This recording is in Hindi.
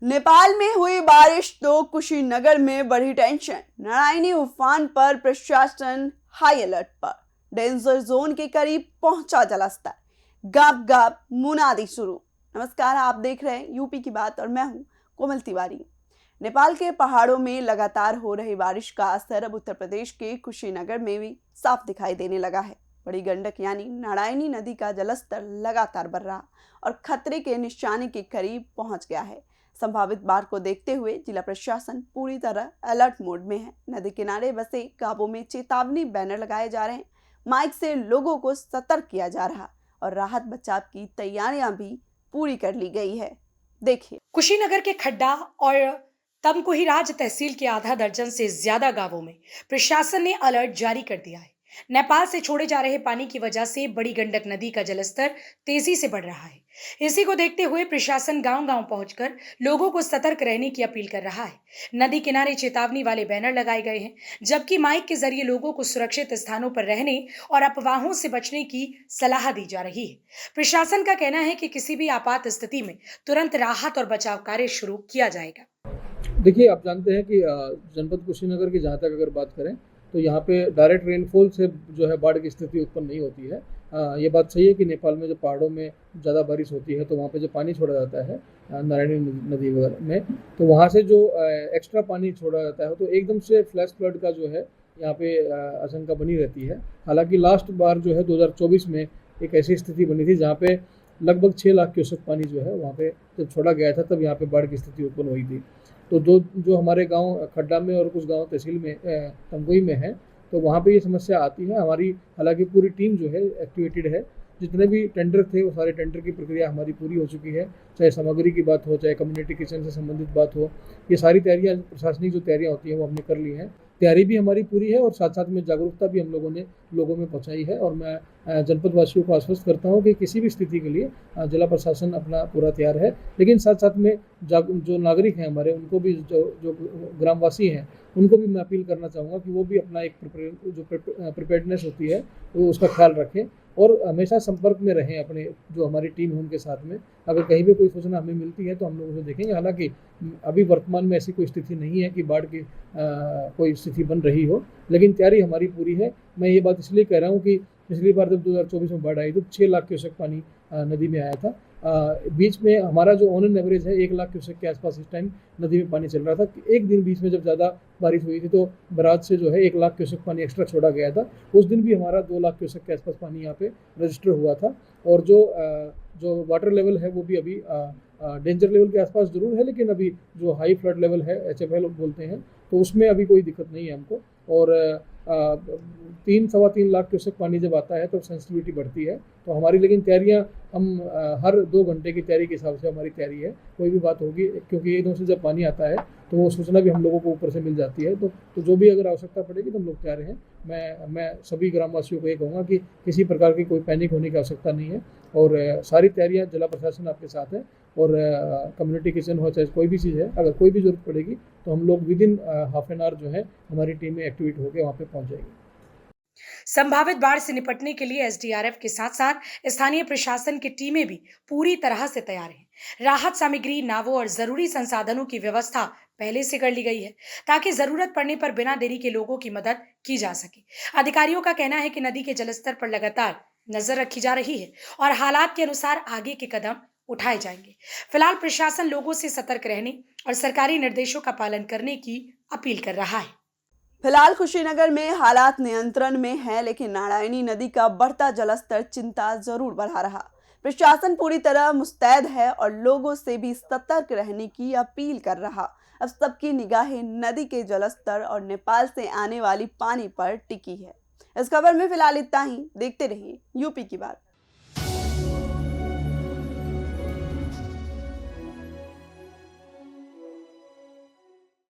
नेपाल में हुई बारिश तो कुशीनगर में बढ़ी टेंशन। नारायणी उफान पर प्रशासन हाई अलर्ट पर। डेंजर जोन के करीब पहुंचा जलस्तर। गाप गाप मुनादी शुरू। नमस्कार, आप देख रहे हैं यूपी की बात और मैं हूं कोमल तिवारी। नेपाल के पहाड़ों में लगातार हो रही बारिश का असर अब उत्तर प्रदेश के कुशीनगर में भी साफ दिखाई देने लगा है। बड़ी गंडक यानी नारायणी नदी का जलस्तर लगातार बढ़ रहा और खतरे के निशाने के करीब पहुंच गया है। संभावित बाढ़ को देखते हुए जिला प्रशासन पूरी तरह अलर्ट मोड में है। नदी किनारे बसे गांवों में चेतावनी बैनर लगाए जा रहे हैं, माइक से लोगों को सतर्क किया जा रहा और राहत बचाव की तैयारियां भी पूरी कर ली गई है। देखिए, कुशीनगर के खड्डा और तमकुहीराज तहसील के आधा दर्जन से ज्यादा गांवों में प्रशासन ने अलर्ट जारी कर दिया है। नेपाल से छोड़े जा रहे पानी की वजह से बड़ी गंडक नदी का जलस्तर तेजी से बढ़ रहा है। इसी को देखते हुए प्रशासन गांव-गांव पहुंचकर लोगों को सतर्क रहने की अपील कर रहा है। नदी किनारे चेतावनी वाले बैनर लगाए गए हैं, जबकि माइक के जरिए लोगों को सुरक्षित स्थानों पर रहने और अफवाहों से बचने की सलाह दी जा रही है। प्रशासन का कहना है कि किसी भी आपात स्थिति में तुरंत राहत और बचाव कार्य शुरू किया जाएगा। देखिए, आप जानते हैं कि जनपद कुशीनगर की जहाँ तक अगर बात करें तो यहाँ पे डायरेक्ट रेनफॉल से जो है बाढ़ की स्थिति उत्पन्न नहीं होती है। ये बात सही है कि नेपाल में जो पहाड़ों में ज़्यादा बारिश होती है तो वहाँ पे जो पानी छोड़ा जाता है नारायणी नदी वगैरह में, तो वहाँ से जो एक्स्ट्रा पानी छोड़ा जाता है तो एकदम से फ्लैश फ्लड का जो है यहाँ पे आशंका बनी रहती है। हालांकि लास्ट बार जो है 2024 में एक ऐसी स्थिति बनी थी जहाँ पे लगभग 6 लाख क्यूसेक पानी जो है वहाँ पे जब छोड़ा गया था तब यहाँ पे बाढ़ की स्थिति उत्पन्न हुई थी। तो जो हमारे गांव खड्डा में और कुछ गांव तहसील में तमकुही में है तो वहाँ पे ये समस्या आती है। हमारी हालांकि पूरी टीम जो है एक्टिवेटेड है। जितने भी टेंडर थे वो सारे टेंडर की प्रक्रिया हमारी पूरी हो चुकी है, चाहे सामग्री की बात हो, चाहे कम्युनिटी किचन से संबंधित बात हो। ये सारी तैयारियाँ, प्रशासनिक जो तैयारियाँ होती हैं वो हमने कर ली हैं। तैयारी भी हमारी पूरी है और साथ साथ में जागरूकता भी हम लोगों ने लोगों में पहुँचाई है। और मैं जनपद वासियों को आश्वस्त करता हूँ कि किसी भी स्थिति के लिए जिला प्रशासन अपना पूरा तैयार है। लेकिन साथ साथ में जो नागरिक हैं हमारे, उनको भी जो ग्रामवासी हैं उनको भी मैं अपील करना चाहूँगा कि वो भी अपना एक प्रिपेयर्डनेस होती है वो उसका ख्याल रखें और हमेशा संपर्क में रहें अपने जो हमारी टीम है उनके साथ में। अगर कहीं भी कोई सूचना हमें मिलती है तो हम लोग उसे देखेंगे। हालांकि अभी वर्तमान में ऐसी कोई स्थिति नहीं है कि बाढ़ की कोई स्थिति बन रही हो, लेकिन तैयारी हमारी पूरी है। मैं ये बात इसलिए कह रहा हूँ कि पिछली बार जब 2024 में बाढ़ आई तो 6 लाख क्यूसेक पानी नदी में आया था। बीच में हमारा जो ऑन एन एवरेज है 1 लाख क्यूसेक के आसपास इस टाइम नदी में पानी चल रहा था। एक दिन बीच में जब ज़्यादा बारिश हुई थी तो बराज से जो है 1 लाख क्यूसेक पानी एक्स्ट्रा छोड़ा गया था। उस दिन भी हमारा 2 लाख क्यूसेक के आसपास पानी यहाँ पे रजिस्टर हुआ था। और जो वाटर लेवल है वो भी अभी डेंजर लेवल के आसपास जरूर है, लेकिन अभी जो हाई फ्लड लेवल है HFL बोलते हैं तो उसमें अभी कोई दिक्कत नहीं है हमको। और 3-3.25 लाख क्यूसेक पानी जब आता है तो सेंसिटिविटी बढ़ती है। तो हमारी लेकिन तैयारियां हम हर 2 घंटे की तैयारी के हिसाब से हमारी तैयारी है। कोई भी बात होगी, क्योंकि एकदम से जब पानी आता है तो वो सूचना भी हम लोगों को ऊपर से मिल जाती है। तो जो भी अगर आवश्यकता पड़ेगी तो हम लोग तैयार हैं। मैं सभी ग्रामवासियों को ये कहूँगा कि किसी प्रकार की कोई पैनिक होने की आवश्यकता नहीं है और सारी तैयारियाँ जिला प्रशासन आपके साथ है। और कम्युनिटी किचन हो चाहे कोई भी चीज़ है, अगर कोई भी जरूरत पड़ेगी तो हम लोग with in half an hour जो है हमारी टीमें एक्टिवेट होकर वहाँ पे पहुँच जाएगी। संभावित बाढ़ से निपटने के लिए एसडीआरएफ के साथ साथ स्थानीय प्रशासन की टीमें भी पूरी तरह से तैयार हैं। राहत सामग्री, नावों और जरूरी संसाधनों की व्यवस्था पहले से कर ली गई है ताकि जरूरत पड़ने पर बिना देरी के लोगों की मदद की जा सके। अधिकारियों का कहना है कि नदी के जलस्तर पर लगातार नजर रखी जा रही है और हालात के अनुसार आगे के कदम उठाए जाएंगे। फिलहाल प्रशासन लोगों से सतर्क रहने और सरकारी निर्देशों का पालन करने की अपील कर रहा है। फिलहाल कुशीनगर में हालात नियंत्रण में है, लेकिन नारायणी नदी का बढ़ता जलस्तर चिंता जरूर बढ़ा रहा। प्रशासन पूरी तरह मुस्तैद है और लोगों से भी सतर्क रहने की अपील कर रहा। अब सबकी निगाहें नदी के जलस्तर और नेपाल से आने वाली पानी पर टिकी है। इस खबर में फिलहाल इतना ही। देखते रहिए यूपी की बात।